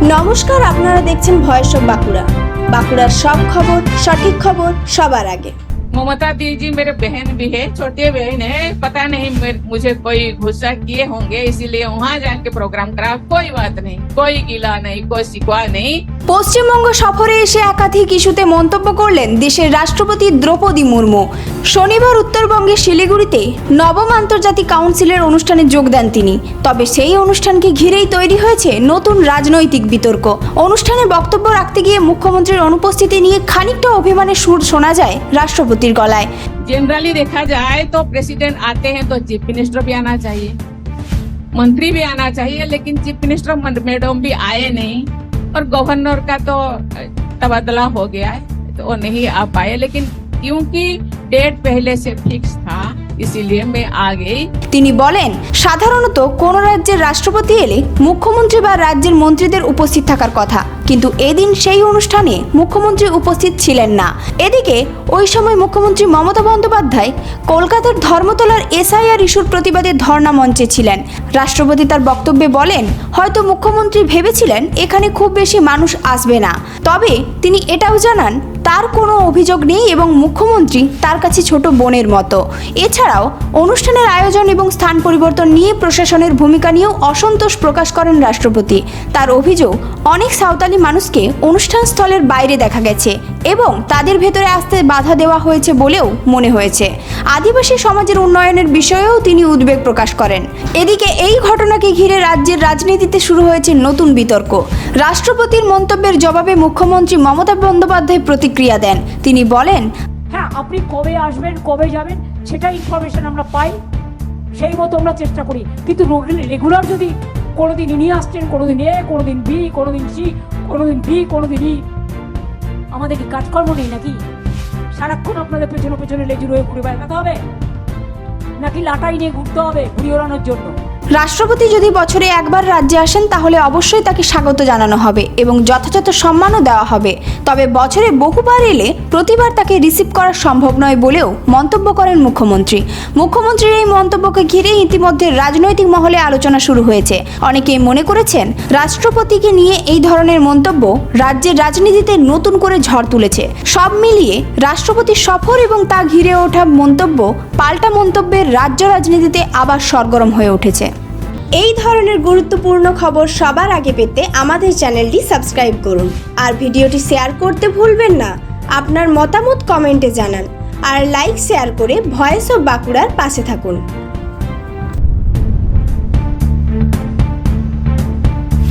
নমস্কার, আপনারা দেখছেন ভয়েস অফ বাঁকুড়া। বাঁকুড়ার সব খবর, সঠিক খবর সবার আগে। ममता दीदी मेरे बहन भी है, छोटे बहन है। पता नहीं मुझे कोई गुस्सा किए होंगे, इसीलिए वहाँ जाके प्रोग्राम करा। कोई बात नहीं, कोई गिला नहीं, कोई शिकवा नहीं। পশ্চিমবঙ্গ সফরে এসে একাধিক ইস্যুতে মন্তব্য করলেন দেশের রাষ্ট্রপতি দ্রৌপদী মুর্মু। শনিবার উত্তরবঙ্গের শিলিগুড়িতে নবম আন্তর্জাতিক কাউন্সিলের অনুষ্ঠানে যোগ দেন তিনি। তবে সেই অনুষ্ঠানকে ঘিরেই তৈরি হয়েছে নতুন রাজনৈতিক বিতর্ক। অনুষ্ঠানে বক্তব্য রাখতে গিয়ে মুখ্যমন্ত্রীর অনুপস্থিতি নিয়ে খানিকটা অভিমানের সুর শোনা যায় রাষ্ট্রপতির গলায়। जनरली देखा जाए तो प्रेसिडेंट आते हैं तो चीफ मिनिस्टर भी आना चाहिए, मंत्री भी आना चाहिए, लेकिन चीफ मिनिस्टर मैडम भी आए नहीं। और गवर्नर का तो तबादला हो गया है तो वो नहीं आ पाए, लेकिन क्योंकि डेट पहले से फिक्स था इसीलिए मैं आ गई। তিনি বলেন, সাধারণত কোন রাজ্যের রাষ্ট্রপতি এলে মুখ্যমন্ত্রী বা রাজ্যের মন্ত্রীদের উপস্থিত থাকার কথা, কিন্তু এদিন সেই অনুষ্ঠানে মুখ্যমন্ত্রী উপস্থিত ছিলেন না। এদিকে ওই সময় মুখ্যমন্ত্রী মমতা বন্দ্যোপাধ্যায় কলকাতার ধর্মতলার এসআইআর ইস্যুর প্রতিবাদে ধর্ণা মঞ্চে ছিলেন। রাষ্ট্রপতি তার বক্তব্যে বলেন, হয়তো মুখ্যমন্ত্রী ভেবেছিলেন এখানে খুব বেশি মানুষ আসবে না, তবে তিনি এটাও জানান তার কোনো অভিযোগ নেই এবং মুখ্যমন্ত্রী তার কাছে ছোট বোনের মতো। এছাড়াও অনুষ্ঠানের আয়োজন এবং স্থান পরিবর্তন নিয়ে প্রশাসনের ভূমিকা নিয়েও অসন্তোষ প্রকাশ করেন রাষ্ট্রপতি। তার অভিযোগ, অনেক সাঁওতালি মানুষকে অনুষ্ঠান স্থলের বাইরে দেখা গেছে এবং তাদের ভেতরে আসতে বাধা দেওয়া হয়েছে বলেও মনে হয়েছে। আদিবাসী সমাজের উন্নয়নের বিষয়েও তিনি উদ্বেগ প্রকাশ করেন। এদিকে এই ঘটনাকে ঘিরে রাজ্যের রাজনীতিতে শুরু হয়েছে নতুন বিতর্ক। রাষ্ট্রপতির মন্তব্যের জবাবে মুখ্যমন্ত্রী মমতা বন্দ্যোপাধ্যায় প্রতিক্রিয়া দেন। তিনি বলেন, হ্যাঁ, আপনি কবে আসবেন, কবে যাবেন সেটা ইনফরমেশন আমরা পাই, সেই মতো আমরা চেষ্টা করি। কিন্তু রেগুলার যদি কোনোদিন ইনি আসছেন, কোনোদিন এ, কোনোদিন বি, কোনোদিন সি, কোনোদিন বি, কোনোদিন ই, আমাদের কি কাজকর্ম নেই নাকি? সারাক্ষণ আপনাদের পেছনে পেছনে লেজুর হয়ে ঘুরে বেড়াতে হবে নাকি লাটাই নিয়ে ঘুরতে হবে ঘুরি ওড়ানোর জন্য? রাষ্ট্রপতি যদি বছরে একবার রাজ্যে আসেন তাহলে অবশ্যই তাকে স্বাগত জানানো হবে এবং যথাযথ সম্মানও দেওয়া হবে। তবে বছরে বহুবার এলে প্রতিবার তাকে রিসিভ করা সম্ভব নয় বলেও মন্তব্য করেন মুখ্যমন্ত্রী। মুখ্যমন্ত্রীর এই মন্তব্যকে ঘিরে ইতিমধ্যে রাজনৈতিক মহলে আলোচনা শুরু হয়েছে। অনেকেই মনে করেছেন রাষ্ট্রপতিকে নিয়ে এই ধরনের মন্তব্য রাজ্যের রাজনীতিতে নতুন করে ঝড় তুলেছে। সব মিলিয়ে রাষ্ট্রপতির সফর এবং তা ঘিরে ওঠা মন্তব্য পাল্টা মন্তব্যের রাজ্য রাজনীতিতে আবার সরগরম হয়ে উঠেছে। এই ধরনের গুরুত্বপূর্ণ খবর সবার আগে পেতে আমাদের চ্যানেলটি সাবস্ক্রাইব করুন আর ভিডিওটি শেয়ার করতে ভুলবেন না। আপনার মতামত কমেন্টে জানান আর লাইক শেয়ার করে ভয়েস অফ বাঁকুড়ার পাশে থাকুন।